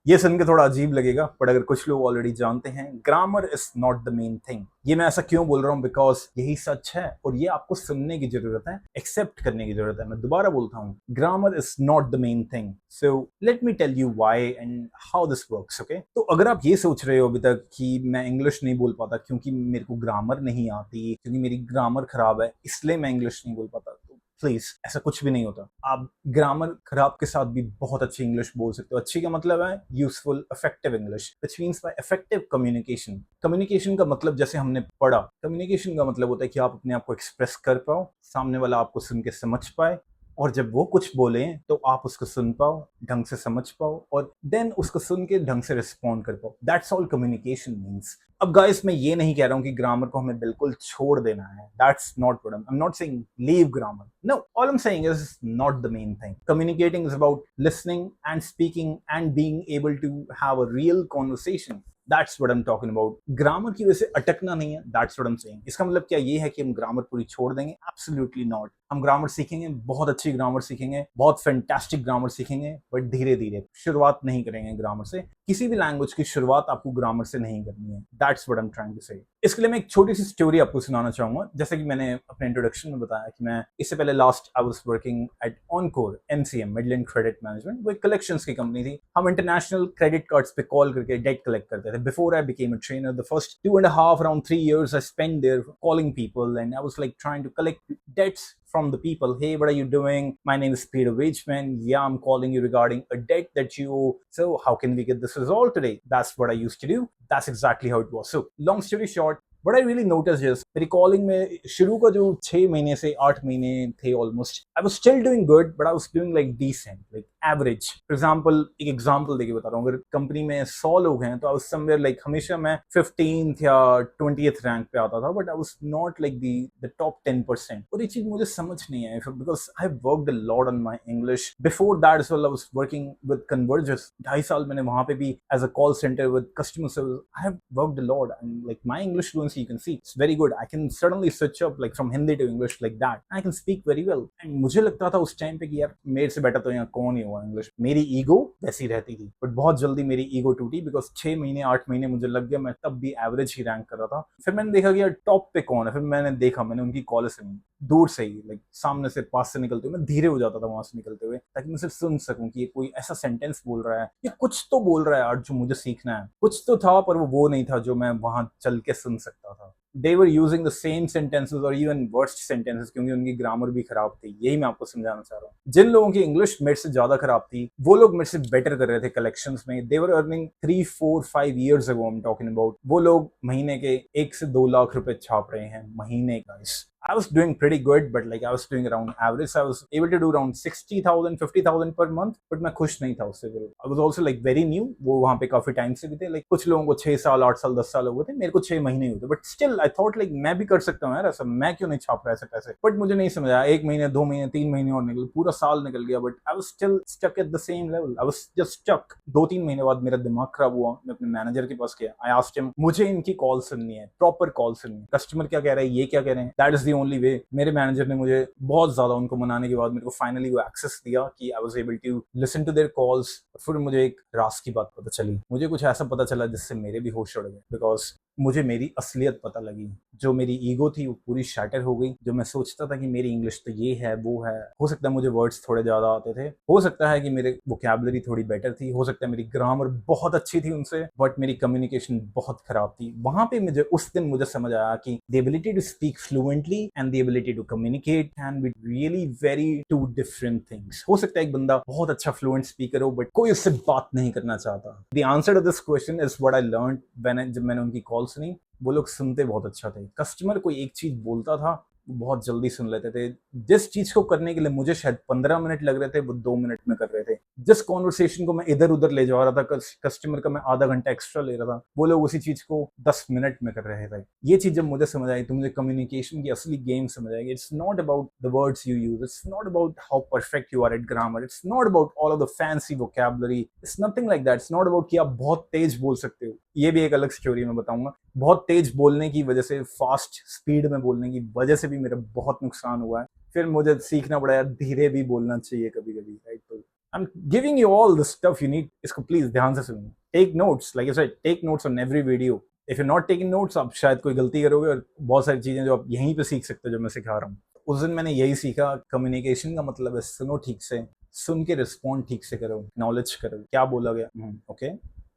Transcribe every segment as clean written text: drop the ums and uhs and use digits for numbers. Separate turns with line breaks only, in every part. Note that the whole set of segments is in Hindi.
ये सुन के थोड़ा अजीब लगेगा, बट अगर कुछ लोग ऑलरेडी जानते हैं, grammar is not the main thing. ये मैं ऐसा क्यों बोल रहा हूँ? बिकॉज यही सच है और ये आपको सुनने की जरूरत है, एक्सेप्ट करने की जरूरत है। मैं दोबारा बोलता हूँ, grammar is not the main thing. So let me tell you why and how this works. Okay, तो अगर आप ये सोच रहे हो अभी तक कि मैं इंग्लिश नहीं बोल पाता क्योंकि मेरे को ग्रामर नहीं आती, क्योंकि मेरी ग्रामर खराब है इसलिए मैं इंग्लिश नहीं बोल पाता, तो प्लीज ऐसा कुछ भी नहीं होता। आप ग्रामर खराब के साथ भी बहुत अच्छी इंग्लिश बोल सकते हो। अच्छी का मतलब है useful, effective English, which means by effective communication. Communication का मतलब जैसे हमने पढ़ा, कम्युनिकेशन का मतलब होता है कि आप अपने आप को एक्सप्रेस कर पाओ, सामने वाला आपको सुन के समझ पाए, और जब वो कुछ बोले तो आप उसको सुन पाओ, ढंग से समझ पाओ, और देन उसको सुन के ढंग से रिस्पॉन्ड कर पाओ। That's all communication means. अब गाइस, मैं ये नहीं कह रहा हूँ कि ग्रामर को हमें बिल्कुल छोड़ देना है। That's not what I am not saying leave grammar. No, all I am saying is not the main thing. Communicating is about listening and speaking and being able to have a real conversation. That's what I am talking about. Grammar की वजह से अटकना नहीं है, that's what I am saying. इसका मतलब क्या ये है कि हम ग्रामर पूरी छोड़ देंगे? Absolutely not. हम ग्रामर सीखेंगे, बहुत अच्छी ग्रामर सीखेंगे, बहुत फैंटास्टिक ग्रामर सीखेंगे, बट धीरे धीरे। शुरुआत नहीं करेंगे ग्रामर से। किसी भी लैंग्वेज की शुरुआत आपको ग्रामर से नहीं करनी है। That's what I am trying to say. इसके लिए मैं एक छोटी सी स्टोरी आपको सुनाना चाहूंगा। जैसे कि मैंने अपने इंट्रोडक्शन में बताया कि मैं इससे पहले last I was working at encore MCM, Midland credit management. वो एक कलेक्शंस की कंपनी थी। हम इंटरनेशनल क्रेडिट कार्ड्स पे कॉल करके डेट कलेक्ट करते थे। Before I became a trainer, the first 2.5 around 3 years I spent there calling people, and I was like trying to collect debts from the people. Hey, what are you doing? My name is Peter Wageman. Yeah, I'm calling you regarding a debt that you owe. So how can we get this resolved today? That's what I used to do. That's exactly how it was. So long story short, what I really noticed is मेरी कॉलिंग में शुरू का जो 6 महीने से 8 महीने थे almost, I was still doing good, but I was doing like decent, like average. For example, एक एग्जांपल देके बता रहा हूँ, अगर कंपनी में 100 लोग हैं तो आई वाज समवेयर लाइक हमेशा मैं 15th या 20th रैंक पे आता था, but I was not like the top 10%। और ये चीज मुझे समझ नहीं आई, because I have worked a lot on my English before that as well. I was working with Convergys, 2.5 साल मैंने वहां पे भी as a call center with customer service. I have worked a lot, and like my English fluency, you can see it's very good. I can suddenly switch up like from Hindi to English like that. I can speak very well. And मुझे लगता था उस टाइम पे कि यार मेरे से बेटर तो यहाँ कौन ही हुआ इंग्लिश। मेरी ईगो वैसी रहती थी, बट बहुत जल्दी मेरी ईगो टूटी, बिकॉज 6 महीने 8 महीने मुझे लग गया, मैं तब भी एवरेज ही रैंक कर रहा था। फिर मैंने देखा कि यार टॉप पे कौन है। फिर मैंने देखा, मैंने उनकी कॉलेज से नहीं, दूर से ही, लाइक सामने से, पास से निकलते हुए मैं धीरे हो जाता था वहां से निकलते हुए, ताकि मैं सिर्फ सुन सकूं कि ये कोई ऐसा सेंटेंस बोल रहा है, ये कुछ तो बोल रहा है यार जो मुझे सीखना है। कुछ तो था, पर वो नहीं था जो मैं वहां चल के सुन सकता था। They were using the same sentences or even worse sentences, क्योंकि उनकी ग्रामर भी खराब थी। यही मैं आपको समझाना चाह रहा हूँ। जिन लोगों की इंग्लिश मेरे से ज्यादा खराब थी, वो लोग मेरे से बेटर कर रहे थे कलेक्शंस में। They were earning 3 4 5 years ago I'm talking about। वो लोग महीने के 1 से 2 लाख रुपए छाप रहे हैं महीने का। I was doing pretty good, but like I was doing around average. I was able to do around 60,000, 50,000 per month, but मैं खुश नहीं था उससे। I was also like very new। वो वहाँ पे काफी टाइम से भी थे, like कुछ लोगों को 6 साल 8 साल 10 साल हुए थे, मेरे को 6 महीने हुए थे। But still I thought like मैं भी कर सकता हूँ यार ऐसा, मैं क्यों नहीं छाप रहा ऐसे पैसे। बट मुझे नहीं समझ आया, 1 महीने 2 महीने 3 महीने और निकल, पूरा साल निकल गया, but I was still stuck at the same level. I was just stuck. 2 3 महीने बाद मेरा दिमाग खराब हुआ, मैं अपने मैनेजर के पास गया। आई आस्क्ड हिम, मुझे इनकी कॉल सुननी है, प्रॉपर कॉल सुननी है, कस्टमर क्या कह रहा है, ये क्या कह रहे हैं, that is the only way. मेरे मैनेजर ने मुझे बहुत ज्यादा उनको मनाने के बाद मेरे को फाइनली वो एक्सेस दिया कि I was able to listen to their calls. फिर मुझे एक राज की बात पता चली, मुझे कुछ ऐसा पता चला जिससे मेरे भी होश उड़ गए, बिकॉज मुझे मेरी असलियत पता लगी। जो मेरी ईगो थी वो पूरी शैटर हो गई। जो मैं सोचता था कि मेरी इंग्लिश तो ये है वो है, हो सकता है मुझे वर्ड्स थोड़े ज्यादा आते थे, हो सकता है कि मेरे वोकैबुलरी थोड़ी बेटर थी, हो सकता है मेरी ग्रामर बहुत अच्छी थी उनसे, बट मेरी कम्युनिकेशन बहुत खराब थी। वहां पे मुझे उस दिन मुझे समझ आया कि the ability to speak fluently and the ability to communicate can be really very two different things. हो सकता है एक बंदा बहुत अच्छा फ्लुएंट स्पीकर हो, बट कोई उससे बात नहीं करना चाहता। The answer to this question is what I learned when, जब मैंने उनकी कॉल सुनी। वो लोग सुनते बहुत अच्छा थे। कस्टमर कोई एक चीज बोलता था, वो बहुत जल्दी सुन लेते थे। जिस चीज को करने के लिए मुझे शायद 15 मिनट लग रहे थे, वो 2 मिनट में कर रहे थे। जिस कॉन्वर्सेशन को मैं इधर उधर ले जा रहा था, कस्टमर का मैं आधा घंटा एक्स्ट्रा ले रहा था, वो लोग उसी चीज को 10 मिनट में कर रहे थे। ये चीज जब मुझे समझ आई तो मुझे कम्युनिकेशन की असली गेम समझ आई। It's not about the words you use, it's not about how perfect you are at grammar, it's not about all of the fancy vocabulary, it's nothing like that. It's not about कि आप बहुत तेज बोल सकते हो। ये भी एक अलग स्टोरी मैं बताऊंगा। बहुत तेज बोलने की वजह से, फास्ट स्पीड में बोलने की वजह से भी मेरा बहुत नुकसान हुआ है। फिर मुझे सीखना पड़ा यार, धीरे भी बोलना चाहिए कभी कभी, राइट। तो I am giving you all the stuff you need, इसको प्लीज ध्यान से सुनिए, take notes, like I said, take notes on every video. If you not taking notes, आप शायद कोई गलती करोगे और बहुत सारी चीजें जो आप यहीं पे सीख सकते हो जो मैं सिखा रहा हूँ। उस दिन मैंने यही सीखा, कम्युनिकेशन का मतलब है सुनो ठीक से, सुन के रिस्पॉन्ड ठीक से करो, नॉलेज करो, क्या बोला गया, ओके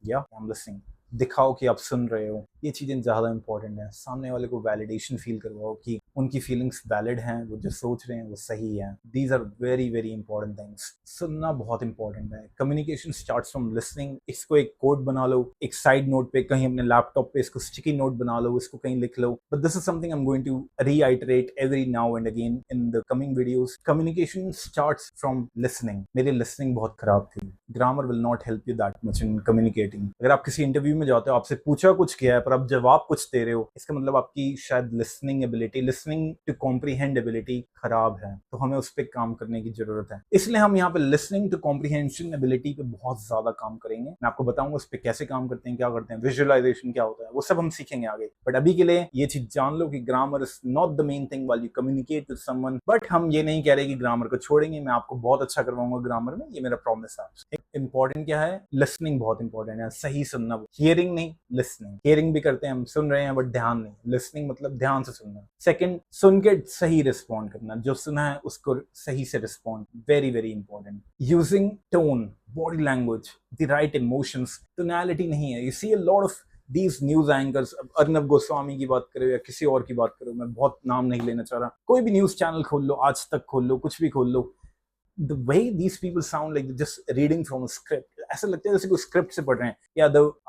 या आई एम लिसनिंग, दिखाओ कि आप सुन रहे हो। ये चीजें ज्यादा इंपॉर्टेंट है। सामने वाले को वैलिडेशन फील करवाओ कि उनकी फीलिंग्स वैलिड हैं, वो जो सोच रहे हैं वो सही है। These are very very important things. सुनना बहुत इंपॉर्टेंट है। Communication starts from listening. इसको एक कोड बना लो, एक साइड नोट पे, कहीं अपने लैपटॉप पे इसको स्टिकी नोट बना लो, इसको कहीं लिख लो। But this is something I am going to reiterate every now and again in the coming videos. Communication starts from listening. मेरी लिसनिंग बहुत खराब थी। Grammar will not help you that much in communicating. अगर आप किसी इंटरव्यू में जाते हो, आपसे पूछा कुछ गया है पर आप जवाब कुछ दे रहे हो, इसका मतलब आपकी शायद listening ability, listening to comprehend ability खराब है। तो हमें उस पर काम करने की जरूरत है। इसलिए हम यहाँ पे लिसनिंग टू कॉम्प्रीहेंशन एबिलिटी पे बहुत ज्यादा काम करेंगे। मैं आपको बताऊंगा उस पर कैसे काम करते हैं, क्या करते हैं, विजुअलाइजेशन क्या होता है, वो सब हम सीखेंगे आगे। बट अभी के लिए ये चीज जान लो कि grammar is not the main thing while you communicate with someone. But हम ये नहीं कह रहे कि ग्रामर को छोड़ेंगे। मैं आपको बहुत अच्छा करवाऊंगा ग्रामर में, ये मेरा प्रॉमिस है आपसे। इंपॉर्टेंट क्या है, लिसनिंग बहुत इंपॉर्टेंट है। सही सुनना, हियरिंग नहीं, लिसनिंग। हियरिंग भी करते हैं हम, सुन रहे हैं बट ध्यान नहीं। लिसनिंग मतलब ध्यान से सुनना। सेकंड, सुन के सही रिस्पॉन्ड करना, जो सुना है उसको सही से respond, very very important. Using tone, body language, the right emotions. Tonality नहीं है। You see a lot of these news anchors, Arnab Goswami की बात करो या किसी और की बात करो, मैं बहुत नाम नहीं लेना चाह रहा, कोई भी न्यूज चैनल खोल लो, आज तक खोल लो, कुछ भी खोल लो, the way these people sound like just reading from a script, ऐसा लगता है जैसे कोई स्क्रिप्ट से पढ़ रहे हैं। या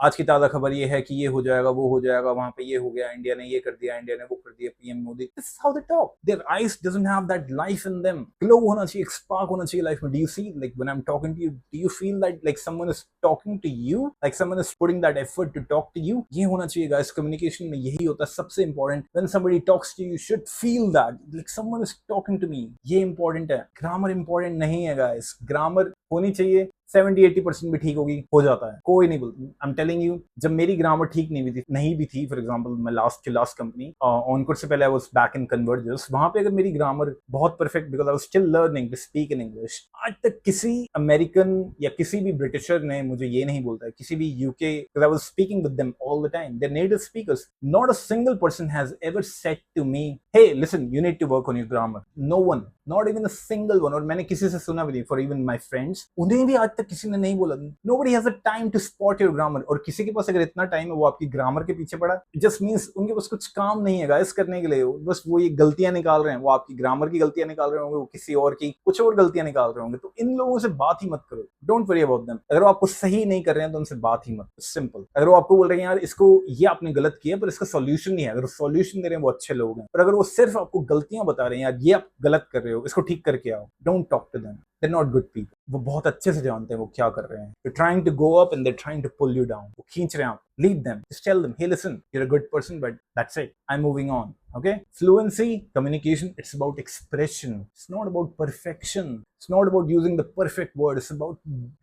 आज की ताजा खबर ये है कि ये हो जाएगा, वो हो जाएगा, वहां पे ये हो गया, इंडिया ने ये कर दिया, इंडिया ने वो कर दिया, PM Modi. This is how they talk. Their eyes doesn't have that life in them. Glow होना चाहिए, एक स्पार्क होना चाहिए लाइफ में। Do you see, like when I am talking to you, do you feel that like someone is talking to you, like someone is putting that effort to talk to you? ये होना चाहिए गाइस। कम्युनिकेशन में यही होता है सबसे important. When somebody talks to you, you should feel that like someone is talking to me. ये इंपॉर्टेंट है। ग्रामर इंपॉर्टेंट नहीं है गाइस। ग्रामर होनी चाहिए, 70-80% भी ठीक होगी, हो जाता है, कोई नहीं बोलता। आई एम टेलिंग यू, जब मेरी ग्रामर ठीक नहीं भी थी, फॉर एग्जांपल मैं लास्ट कंपनी ऑनकोड से पहले आई वाज बैक इन कन्वर्जर्स, वहां पे अगर मेरी ग्रामर बहुत perfect, because I was still learning to speak in English. आज तक किसी अमेरिकन या किसी भी ब्रिटिशर ने मुझे ये नहीं बोलता है, किसी भी UK, because I was speaking with them all the time, their native speakers, not a single person has ever said to me, hey listen, you need to work on your grammar. No one, not even a single one. और मैंने किसी से सुना भी नहीं, फॉर इवन माय फ्रेंड्स, उन्हें भी आज तक किसी ने नहीं बोला। Nobody has a time to spot your grammar. और किसी के पास अगर इतना टाइम है वो आपकी ग्रामर के पीछे पड़ा, जस्ट मींस उनके पास कुछ काम नहीं है गाइस करने के लिए, बस वो ये गलतियां निकाल रहे हैं। वो आपकी ग्रामर की गलतियां निकाल रहे होंगे, वो किसी और की कुछ और गलतियां निकाल रहे होंगे। तो इन लोगों से बात ही मत करो, डोंट वरी अबाउट देम। अगर वो आपको सही नहीं कर रहे हैं तो उनसे बात ही मत, सिंपल। अगर वो आपको बोल रहे हैं यार इसको ये आपने गलत किया पर इसका सॉल्यूशन नहीं है, अगर सॉल्यूशन दे रहे हैं वो अच्छे लोग हैं। पर अगर वो सिर्फ आपको गलतियां बता रहे हैं, यार ये आप गलत कर रहे हो, इसको ठीक करके आओ, don't talk to them, they're not good people। वो बहुत अच्छे से जानते हैं वो क्या कर रहे हैं। They're trying to go up and they're trying to pull you down। वो खींच रहे हैं आप, lead them, just tell them, hey listen, you're a good person but that's it, I'm moving on। Okay, fluency, communication, it's about expression, it's not about perfection, it's not about using the perfect word, it's about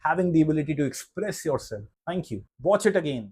having the ability to express yourself। Thank you, watch it again।